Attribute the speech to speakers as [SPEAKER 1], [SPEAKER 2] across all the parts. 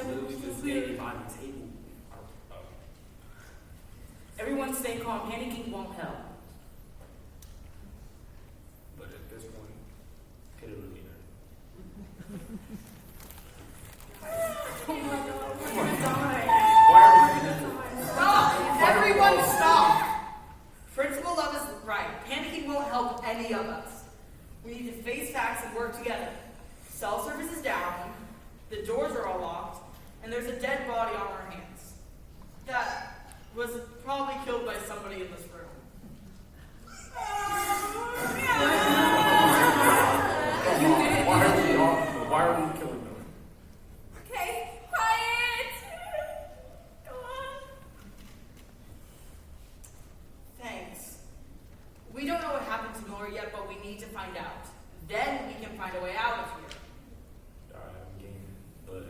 [SPEAKER 1] literally just staying by the table.
[SPEAKER 2] Everyone stay calm. Panicking won't help.
[SPEAKER 1] But at this point, could it really hurt?
[SPEAKER 2] Oh my God, we're gonna die.
[SPEAKER 1] Why are we gonna
[SPEAKER 3] Stop! Everyone stop! Principal Love is right. Panicking won't help any of us. We need to face facts and work together. Cell service is down, the doors are all locked, and there's a dead body on our hands. That was probably killed by somebody in this room.
[SPEAKER 1] Why are we killing them?
[SPEAKER 4] Okay, quiet. Go on.
[SPEAKER 3] Thanks. We don't know what happened to Nora yet, but we need to find out. Then we can find a way out of here.
[SPEAKER 1] Alright, I'm game. But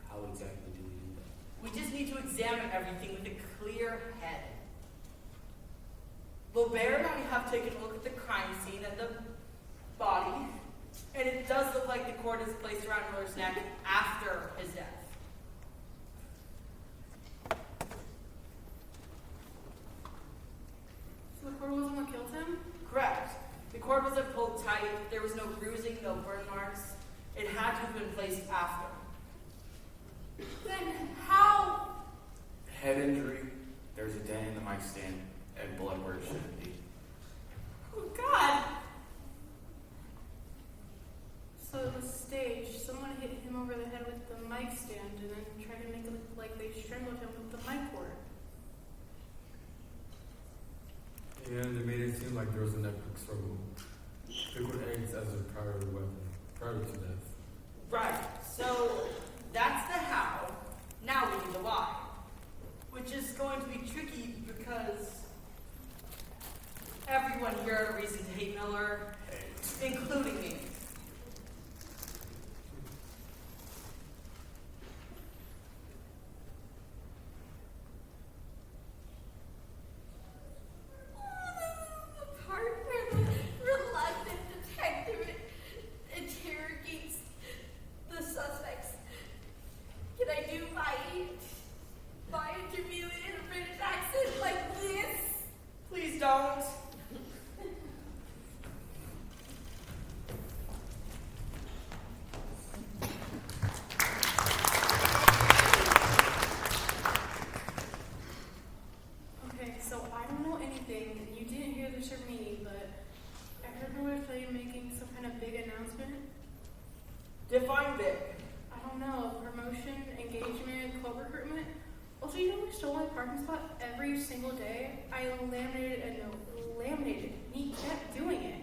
[SPEAKER 1] how exactly do we do that?
[SPEAKER 3] We just need to examine everything with a clear head. Lobert and I have taken a look at the crime scene and the body, and it does look like the cord is placed around Miller's neck after his death.
[SPEAKER 5] So the cord wasn't what killed him?
[SPEAKER 3] Correct. The cord wasn't pulled tight, there was no bruising, no burn marks. It had to have been placed after.
[SPEAKER 4] Then how?
[SPEAKER 1] Head injury, there's a dent in the mic stand, and blood where it shouldn't be.
[SPEAKER 4] Oh, God.
[SPEAKER 5] So it was staged. Someone hit him over the head with the mic stand and then tried to make it look like they strangled him with the mic cord.
[SPEAKER 6] Yeah, and they made it seem like there was an epic struggle. Liquid eggs as a priority weapon, prior to death.
[SPEAKER 3] Right, so that's the how. Now we need the why. Which is going to be tricky because everyone here had a reason to hate Miller, including me.
[SPEAKER 4] The part where the reluctant detective interrogates the suspects. Can I do my interview in a British accent like this?
[SPEAKER 3] Please don't.
[SPEAKER 5] Okay, so I don't know anything, and you didn't hear this from me, but I heard Miller tell you making some kind of big announcement.
[SPEAKER 3] Define big.
[SPEAKER 5] I don't know, promotion, engagement, club recruitment. Also, you know we stole my parking spot every single day? I laminated a note. Laminated. He kept doing it.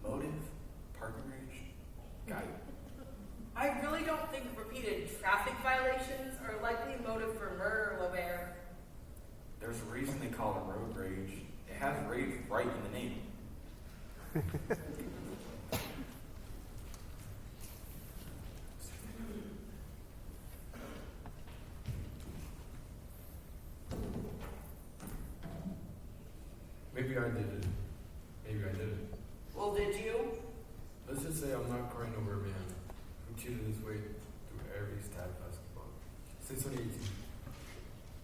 [SPEAKER 1] Motive? Parking range? Got it.
[SPEAKER 3] I really don't think repeated traffic violations are likely motive for murder, Lobert.
[SPEAKER 1] There's a reason they call it road rage. It has rage right in the name.
[SPEAKER 6] Maybe I did it. Maybe I didn't.
[SPEAKER 3] Well, did you?
[SPEAKER 6] Let's just say I'm not crying over a man who cheated his way through every stat basketball since 2018.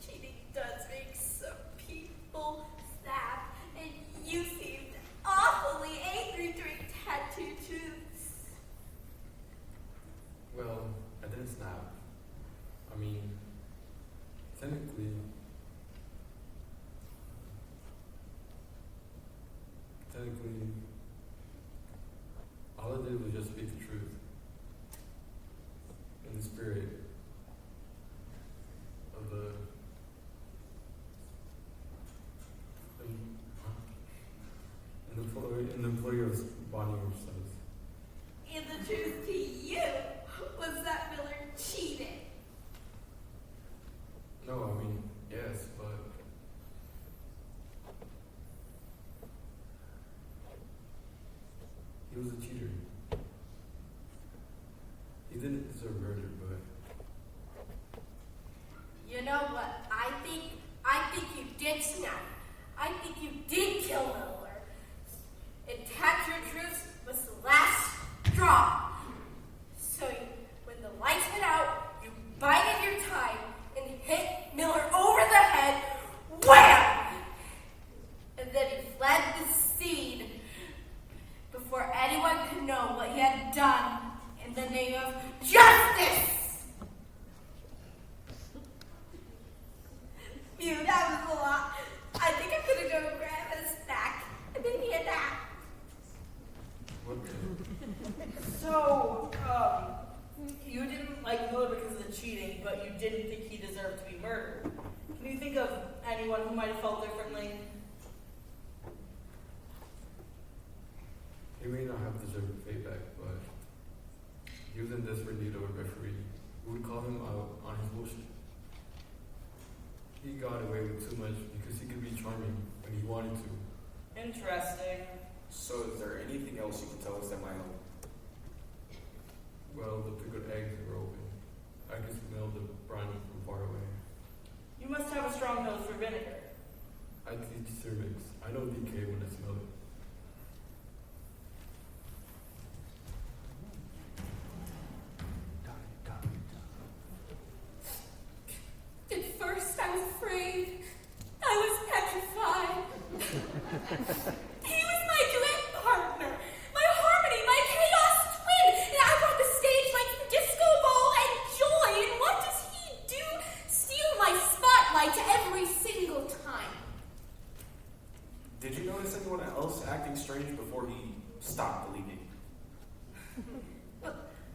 [SPEAKER 4] Cheating does make some people sad, and you seemed awfully angry during tattoo truths.
[SPEAKER 6] Well, I didn't snap. I mean, technically, all I did was just speak the truth in the spirit of the in the employer of Bonnie says.
[SPEAKER 4] And the truth to you was that Miller cheated.
[SPEAKER 6] No, I mean, yes, but he was a cheater. He didn't deserve murder, but
[SPEAKER 4] You know what? I think you did snap. I think you did kill Miller. And tattoo truths was the last straw. So when the lights went out, you in the name of justice. Phew, that was a lot. I think I'm gonna go grab a snack and maybe a nap.
[SPEAKER 6] What?
[SPEAKER 3] So, you didn't like Miller because of the cheating, but you didn't think he deserved to be murdered. Can you think of anyone who might have felt differently?
[SPEAKER 6] He may not have deserved payback, but he was in desperate need of a referee who would call him out on his bullshit. He got away with too much because he could be charming when he wanted to.
[SPEAKER 3] Interesting.
[SPEAKER 1] So is there anything else you can tell us that might help?
[SPEAKER 6] Well, the pickled eggs were open. I could smell the brine from far away.
[SPEAKER 3] You must have a strong nose for vinegar.
[SPEAKER 6] I teach cervix. I know DK when I smell it.
[SPEAKER 4] At first, I was afraid. I was petrified. He was my duet partner, my harmony, my chaos twin, and I brought the stage like disco ball and joy. And what does he do? Steal my spotlight every single time.
[SPEAKER 1] Did you notice anyone else acting strange before he stopped believing?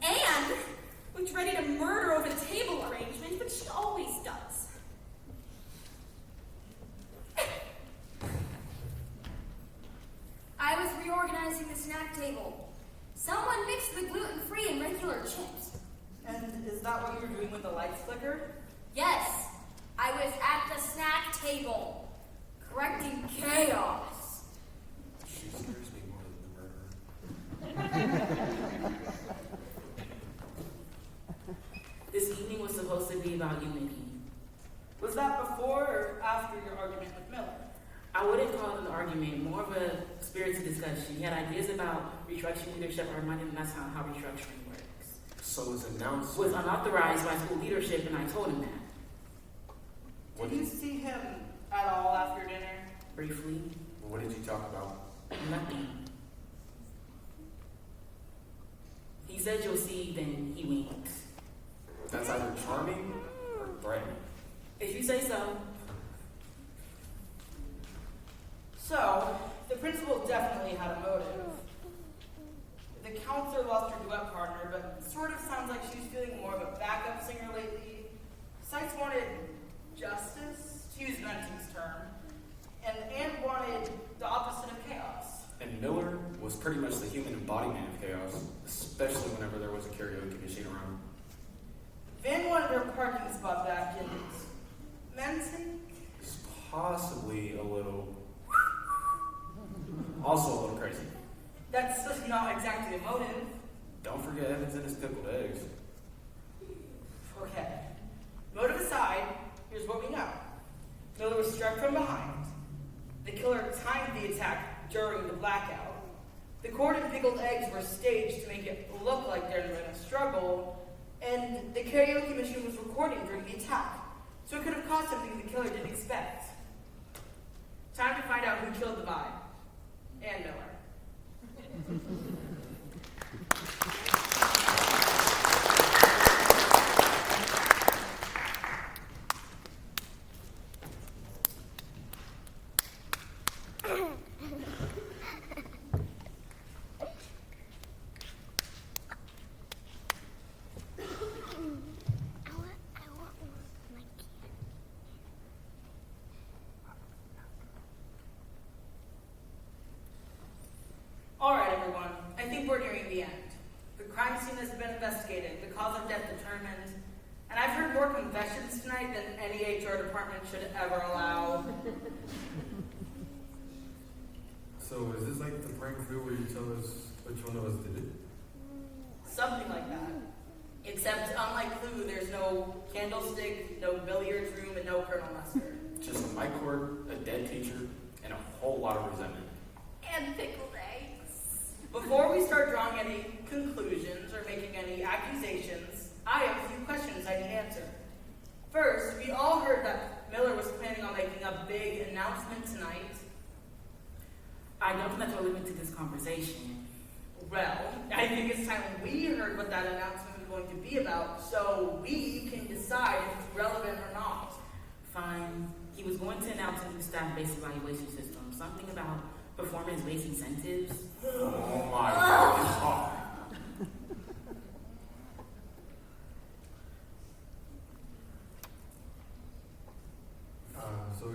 [SPEAKER 4] Anne was ready to murder over the table arrangement, but she always does.
[SPEAKER 2] I was reorganizing the snack table. Someone mixed the gluten-free and regular chips.
[SPEAKER 3] And is that what you were doing with the lights flicker?
[SPEAKER 2] Yes, I was at the snack table, correcting chaos.
[SPEAKER 1] She scares me more than the murderer.
[SPEAKER 7] This evening was supposed to be about unity.
[SPEAKER 3] Was that before or after your argument with Miller?
[SPEAKER 7] I wouldn't call it an argument, more of a spirited discussion. He had ideas about restructuring leadership. I reminded him that's not how restructuring works.
[SPEAKER 1] So his announcement
[SPEAKER 7] Was unauthorized by school leadership, and I told him that.
[SPEAKER 1] What
[SPEAKER 3] Did you see him at all after dinner?
[SPEAKER 7] Briefly,
[SPEAKER 1] What did you talk about?
[SPEAKER 7] nothing. He said you'll see, then he winked.
[SPEAKER 1] That's either charming or threatening.
[SPEAKER 7] If you say so.
[SPEAKER 3] So, the principal definitely had a motive. The counselor lost her duet partner, but it sort of sounds like she's feeling more of a backup singer lately. Sykes wanted justice, to use Benson's term, and Anne wanted the opposite of chaos.
[SPEAKER 1] And Miller was pretty much the human embodiment of chaos, especially whenever there was a karaoke machine around.
[SPEAKER 3] Van wanted her parking spot back, and Benson?
[SPEAKER 1] It's possibly a little... also a little crazy.
[SPEAKER 3] That's not exactly a motive.
[SPEAKER 1] Don't forget Evans and his pickled eggs.
[SPEAKER 3] Okay. Motive aside, here's what we know. Miller was struck from behind. The killer timed the attack during the blackout. The cord and pickled eggs were staged to make it look like there had been a struggle, and the karaoke machine was recording during the attack, so it could have caused something the killer didn't expect. Time to find out who killed the vibe. And Miller. Alright, everyone. I think we're nearing the end. The crime scene has been investigated, the cause of death determined, and I've heard more confessions tonight than any HR department should ever allow.
[SPEAKER 6] So is this like the prank video where you tell us which one of us did it?
[SPEAKER 3] Something like that. Except, unlike Clue, there's no candlestick, no billiards room, and no Colonel Mustard.
[SPEAKER 1] Just a mic cord, a dead teacher, and a whole lot of resentment.
[SPEAKER 4] And pickled eggs.
[SPEAKER 3] Before we start drawing any conclusions or making any accusations, I have a few questions I need answered. First, we all heard that Miller was planning on making a big announcement tonight.
[SPEAKER 7] I don't think that's relevant to this conversation.
[SPEAKER 3] Well, I think it's time we heard what that announcement was going to be about, so we can decide if it's relevant or not.
[SPEAKER 7] Fine. He was going to announce a new staff-based evaluation system. Something about performance-based incentives.
[SPEAKER 1] Oh my god.
[SPEAKER 6] So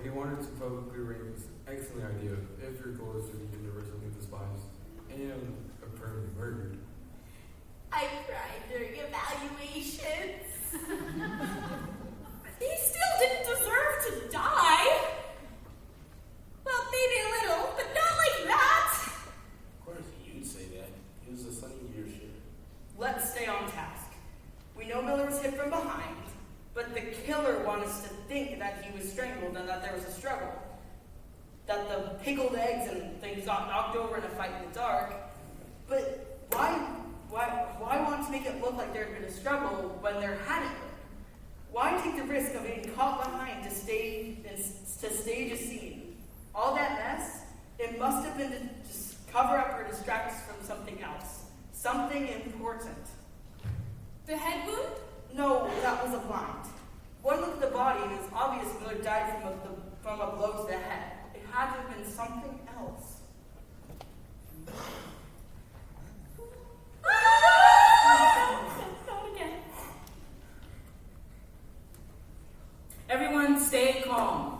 [SPEAKER 6] he wanted to publicly rank this excellent idea if your goal is to be universally despised and apparently murdered.
[SPEAKER 2] I cried during evaluations.
[SPEAKER 4] He still didn't deserve to die. Well, maybe a little, but not like that.
[SPEAKER 1] Of course you'd say that. He was the son of leadership.
[SPEAKER 3] Let's stay on task. We know Miller was hit from behind, but the killer wanted us to think that he was strangled and that there was a struggle. That the pickled eggs and things got knocked over in a fight in the dark. But why want to make it look like there had been a struggle when there hadn't been? Why take the risk of being caught behind to stage a scene? All that mess, it must have been to just cover up or distract us from something else. Something important.
[SPEAKER 4] The head wound?
[SPEAKER 3] No, that was a blind. One look at the body and it's obvious Miller died from a blow to the head. It had to have been something else.
[SPEAKER 4] Not again.
[SPEAKER 7] Everyone stay calm.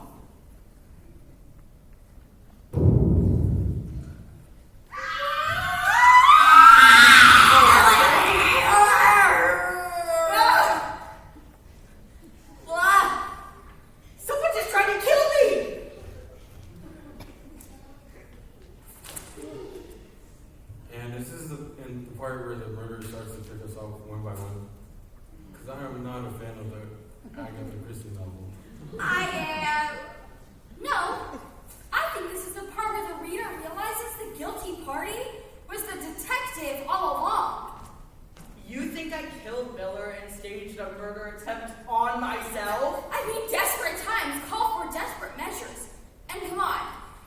[SPEAKER 3] Someone just tried to kill me!
[SPEAKER 6] And this is the part where the murder starts to pick us off one by one. Because I am not a fan of the Agatha Christie novel.
[SPEAKER 2] I am. No, I think this is the part where the reader realizes the guilty party was the detective all along.
[SPEAKER 3] You think I killed Miller and staged a murder attempt on myself?
[SPEAKER 2] I mean, desperate times call for desperate measures. And come on,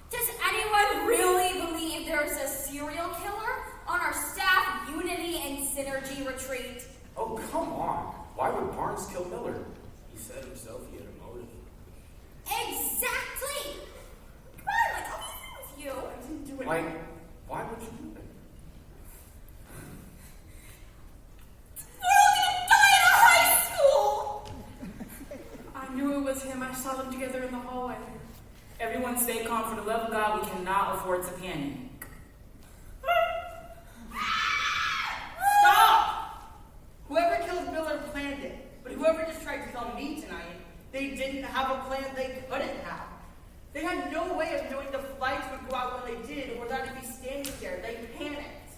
[SPEAKER 2] does anyone really believe there's a serial killer on our staff unity and synergy retreat?
[SPEAKER 1] Oh, come on. Why would Barnes kill Miller? He said himself he had a motive.
[SPEAKER 2] Exactly! Come on, like, I'll be with you.
[SPEAKER 3] I didn't do it.
[SPEAKER 1] Like, why would you do that?
[SPEAKER 4] We're all gonna die in our high school!
[SPEAKER 5] I knew it was him. I saw them together in the hallway.
[SPEAKER 7] Everyone stay calm. For the love of God, we cannot afford to panic.
[SPEAKER 3] Stop! Whoever killed Miller planned it, but whoever just tried to kill me tonight, they didn't have a plan they couldn't have. They had no way of knowing the flights would go out when they did, or that it'd be standing there. They panicked.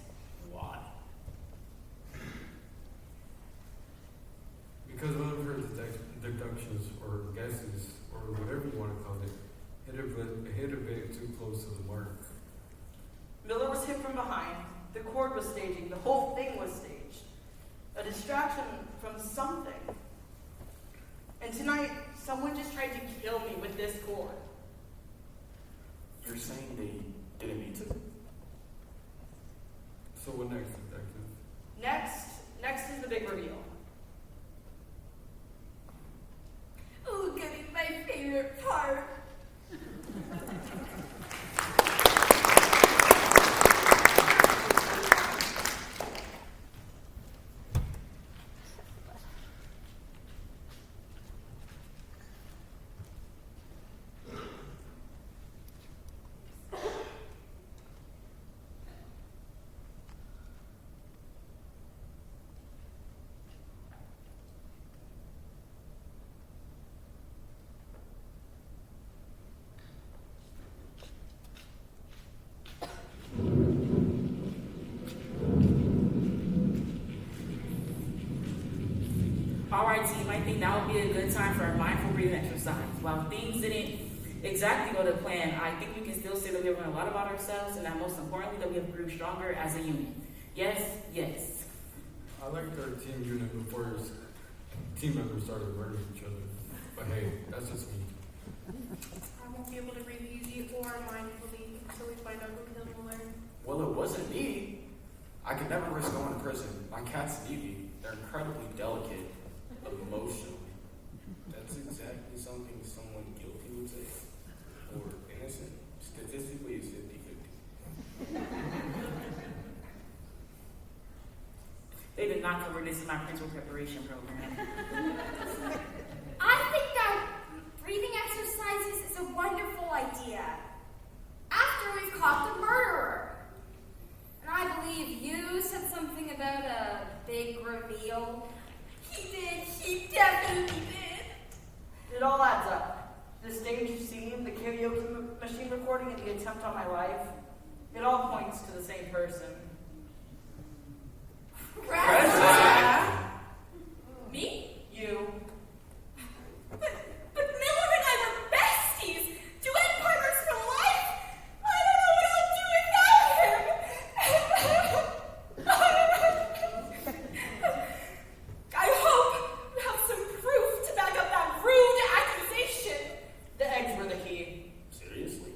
[SPEAKER 1] Why?
[SPEAKER 6] Because one of her deductions or guesses, or whatever you want to call it, hit a bit too close to the mark.
[SPEAKER 3] Miller was hit from behind. The cord was staging. The whole thing was staged. A distraction from something. And tonight, someone just tried to kill me with this cord.
[SPEAKER 1] You're saying they didn't mean to?
[SPEAKER 6] So what next, detective?
[SPEAKER 3] Next is the big reveal.
[SPEAKER 2] Oh, getting my favorite part.
[SPEAKER 7] All right, team, I think that would be a good time for a mindful breathing exercise. While things didn't exactly go to plan, I think we can still say that we have learned a lot about ourselves, and that most importantly, that we have grew stronger as a unit. Yes, yes.
[SPEAKER 6] I liked our team unit before team members started murdering each other. But hey, that's just me.
[SPEAKER 5] I won't be able to breathe easy or mindfully until we find out who killed Miller.
[SPEAKER 1] Well, it wasn't me. I could never risk going to prison. My cats need me. They're incredibly delicate, emotionally. That's exactly something someone guilty would say. Or innocent. Statistically, it's 50-50.
[SPEAKER 7] They did not cover this in my principal preparation program.
[SPEAKER 2] I think that breathing exercises is a wonderful idea. After we've caught the murderer. And I believe you said something about a big reveal.
[SPEAKER 4] He did. He definitely did.
[SPEAKER 3] It all adds up. The stage scene, the karaoke machine recording, and the attempt on my life. It all points to the same person.
[SPEAKER 4] Me?
[SPEAKER 3] You.
[SPEAKER 4] But Miller and I were besties. Duet partners for life. I don't know what I'll do without him. I hope you have some proof to back up that rude accusation.
[SPEAKER 3] The eggs were the key.
[SPEAKER 1] Seriously?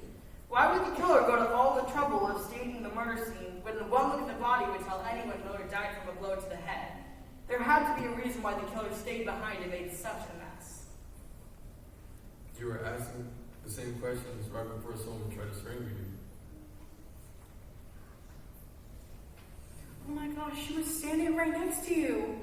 [SPEAKER 3] Why would the killer go to all the trouble of staging the murder scene when one look at the body would tell anyone Miller died from a blow to the head? There had to be a reason why the killer stayed behind and made such a mess.
[SPEAKER 6] You were asking the same questions right before someone tried to strangle you.
[SPEAKER 5] Oh my gosh, she was standing right next to you.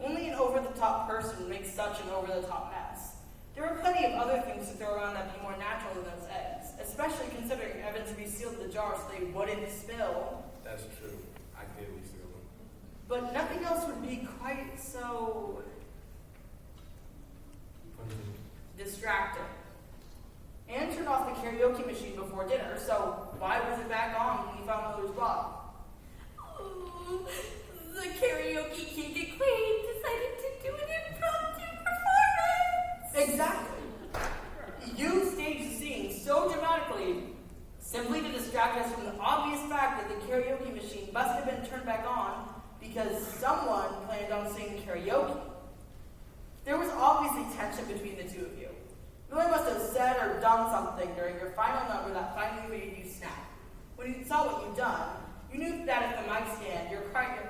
[SPEAKER 3] Only an over-the-top person makes such an over-the-top mess. There are plenty of other things to throw around that'd be more natural than those eggs, especially considering Evans resealed the jar so they wouldn't spill.
[SPEAKER 1] That's true. I did reseal them.
[SPEAKER 3] But nothing else would be quite so distracting. Anne turned off the karaoke machine before dinner, so why was it back on when we found Miller's body?
[SPEAKER 4] Ooh, the karaoke king and queen decided to do an impromptu performance.
[SPEAKER 3] Exactly. You staged the scene so dramatically simply to distract us from the obvious fact that the karaoke machine must have been turned back on because someone planned on singing karaoke. There was obviously tension between the two of you. Miller must have said or done something during your final number that finally made you snap. When you saw what you'd done, you knew that if the mic stand, your partner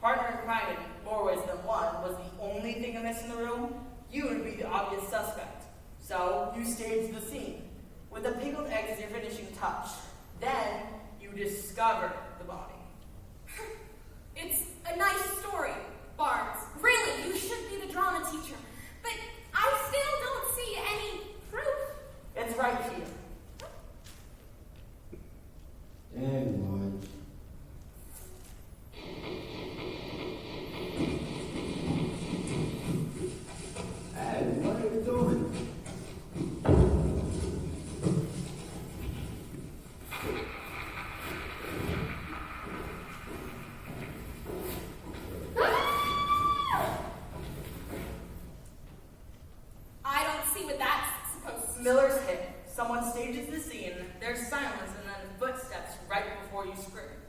[SPEAKER 3] in crime in more ways than one, was the only thing amiss in the room, you would be the obvious suspect. So, you staged the scene, with the pickled eggs as your finishing touch. Then, you discovered the body.
[SPEAKER 4] It's a nice story, Barnes.
[SPEAKER 2] Really, you should be the drama teacher. But I still don't see any proof.
[SPEAKER 3] It's right here.
[SPEAKER 8] And one. And what are you doing?
[SPEAKER 4] I don't see what that's supposed to
[SPEAKER 3] Miller's hit. Someone stages the scene, there's silence, and then footsteps right before you scream.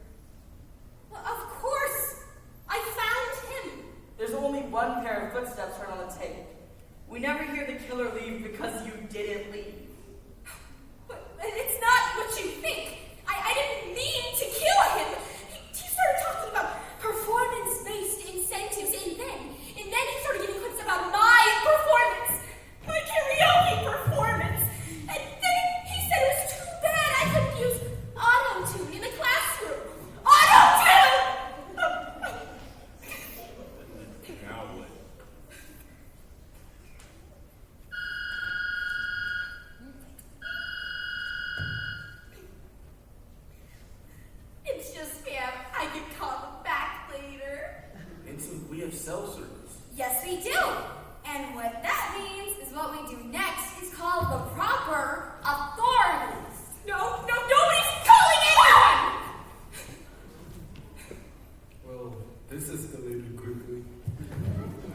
[SPEAKER 4] Well, of course. I found him.
[SPEAKER 3] There's only one pair of footsteps heard on the tape. We never hear the killer leave because you didn't leave.
[SPEAKER 4] But it's not what you think. I didn't mean to kill him. He started talking about performance-based incentives, and then he started giving clips about my performance, my karaoke performance. And then he said it was too bad I couldn't use auto-tune in the classroom. Auto-tune!
[SPEAKER 1] Now what?
[SPEAKER 4] It's just spam. I can call him back later.
[SPEAKER 1] Vincent, we have cell service.
[SPEAKER 2] Yes, we do. And what that means is what we do next is called the proper authorities.
[SPEAKER 4] No, nobody's calling anyone!
[SPEAKER 6] Well, this escalated quickly.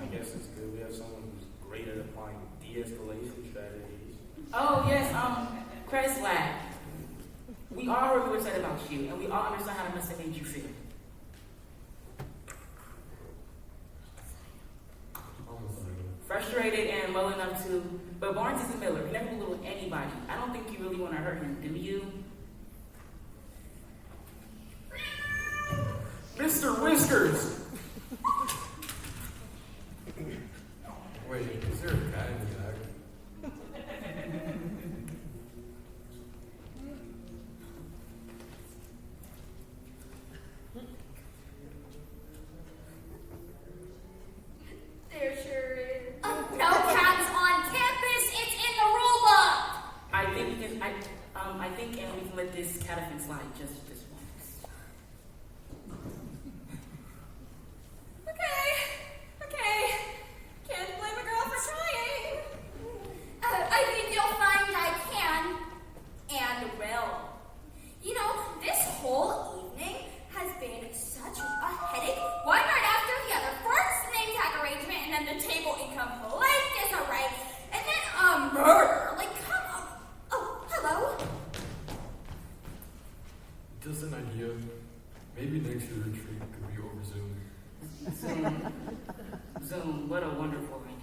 [SPEAKER 1] I guess it's good we have someone who's great at applying de-escalation strategies.
[SPEAKER 7] Oh, yes, Kreslak. We all really excited about you, and we all understand how it must have made you feel.
[SPEAKER 6] Almost like
[SPEAKER 7] Frustrated and well enough to, but Barnes isn't Miller. He never belittled anybody. I don't think you really want to hurt him, do you?
[SPEAKER 1] whiskers!
[SPEAKER 6] Wait, is there a cat in the bag?
[SPEAKER 2] There sure is. No cats on campus. It's in the rule book.
[SPEAKER 7] I think we can, I think and we can let this cat up and slide just this once.
[SPEAKER 4] Okay. Can't blame a girl for trying.
[SPEAKER 2] I think you'll find I can and will. You know, this whole evening has been such a headache. One right after the other. First name tag arrangement, and then the table in complete disarray, and then a murder. Like, come on. Oh, hello.
[SPEAKER 6] Just an idea. Maybe next year's retreat could be over Zoom.
[SPEAKER 7] Zoom, what a wonderful idea.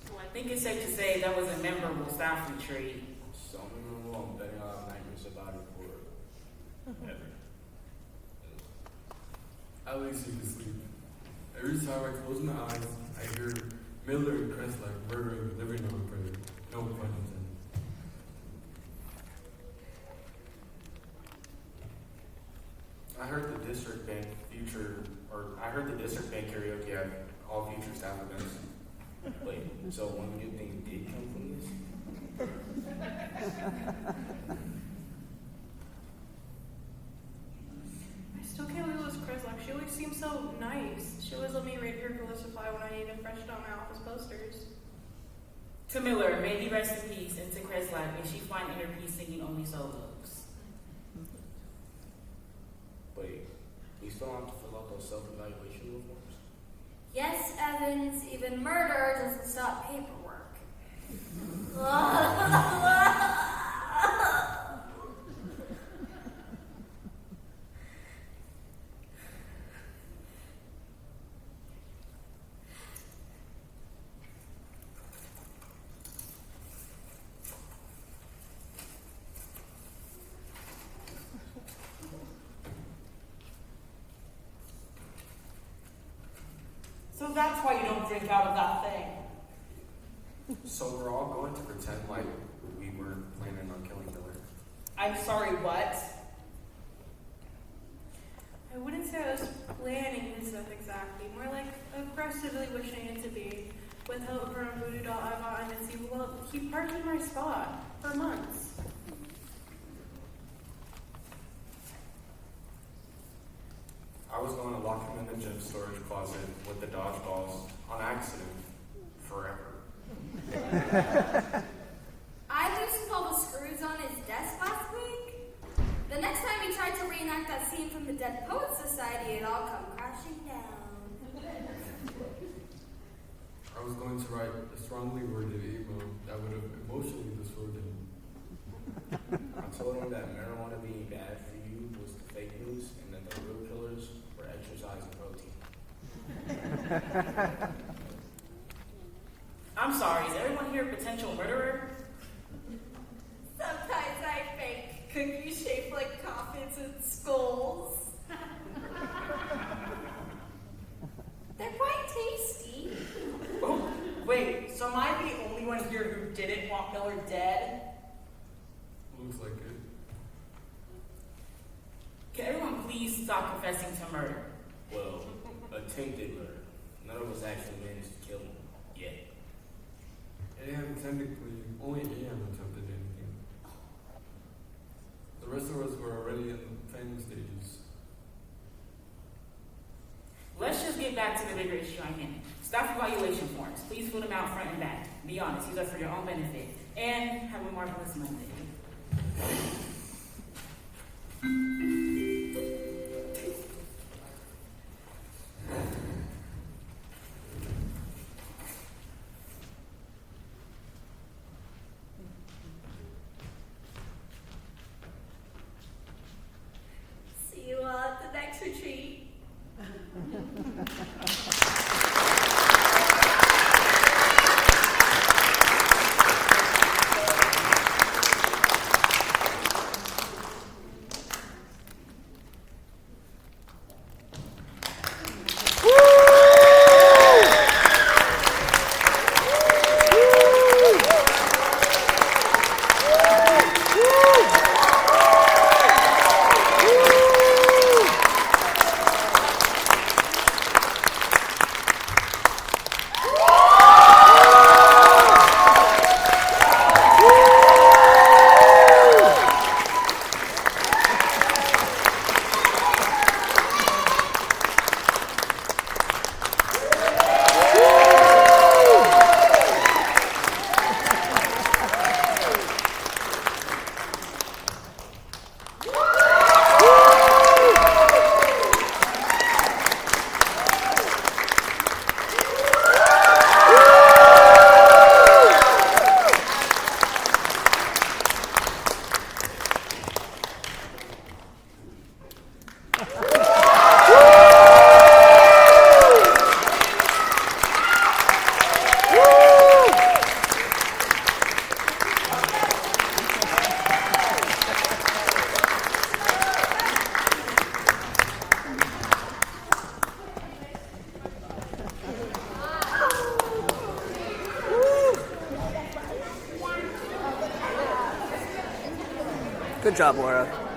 [SPEAKER 7] So I think it's safe to say that was a memorable staff retreat.
[SPEAKER 1] So memorable, I'm betting I'll have nightmares about it for ever.
[SPEAKER 6] At least you can sleep. Every time I close my eyes, I hear Miller and Kreslak murdering the living room prayer. No pun intended.
[SPEAKER 1] I heard the district bank karaoke at all future staff events. Wait, so one good thing did come from this?
[SPEAKER 5] I still can't believe it was Kreslak. She always seems so nice. She always let me read her cooler supply when I needed fresh out my office posters.
[SPEAKER 7] To Miller, may he rest in peace, and to Kreslak, may she find inner peace singing only solos.
[SPEAKER 1] Wait, we still have to fill out those self-evaluation forms?
[SPEAKER 2] Yes, Evans, even murder doesn't stop paperwork.
[SPEAKER 3] So that's why you don't drink out of that thing.
[SPEAKER 1] So we're all going to pretend like we weren't planning on killing Miller.
[SPEAKER 3] I'm sorry, what?
[SPEAKER 5] I wouldn't say I was planning his death exactly, more like aggressively wishing it to be. With help from Voodoo Doll Eva and Mitzi, well, he parked in my spot for months.
[SPEAKER 1] I was going to lock him in the gym storage closet with the dodgeballs on accident forever.
[SPEAKER 2] I loosened all the screws on his desk last week. The next time he tried to reenact that scene from the Dead Poets Society, it all come crashing down.
[SPEAKER 6] I was going to write a strongly worded email that would have emotionally destroyed him.
[SPEAKER 1] I told him that marijuana being bad for you was the fake news and that the real killers were exercise and protein.
[SPEAKER 7] I'm sorry, is everyone here a potential murderer?
[SPEAKER 4] Sometimes I bake cookies shaped like coffins and skulls. They're quite tasty.
[SPEAKER 3] Oh, wait, so am I the only one here who didn't want Miller dead?
[SPEAKER 6] Looks like it.
[SPEAKER 7] Can everyone please stop confessing to murder?
[SPEAKER 1] Well, attempted murder. None of us actually managed to kill him yet.
[SPEAKER 6] AM technically, only AM attempted anything. The rest of us were already in the planning stages.
[SPEAKER 7] Let's just get back to the bigger issue at hand. Staff evaluation forms. Please fill them out front and back. Be honest, these are for your own benefit. And have a marvelous Monday.
[SPEAKER 4] See you all at the next retreat.
[SPEAKER 9] Good job, Laura.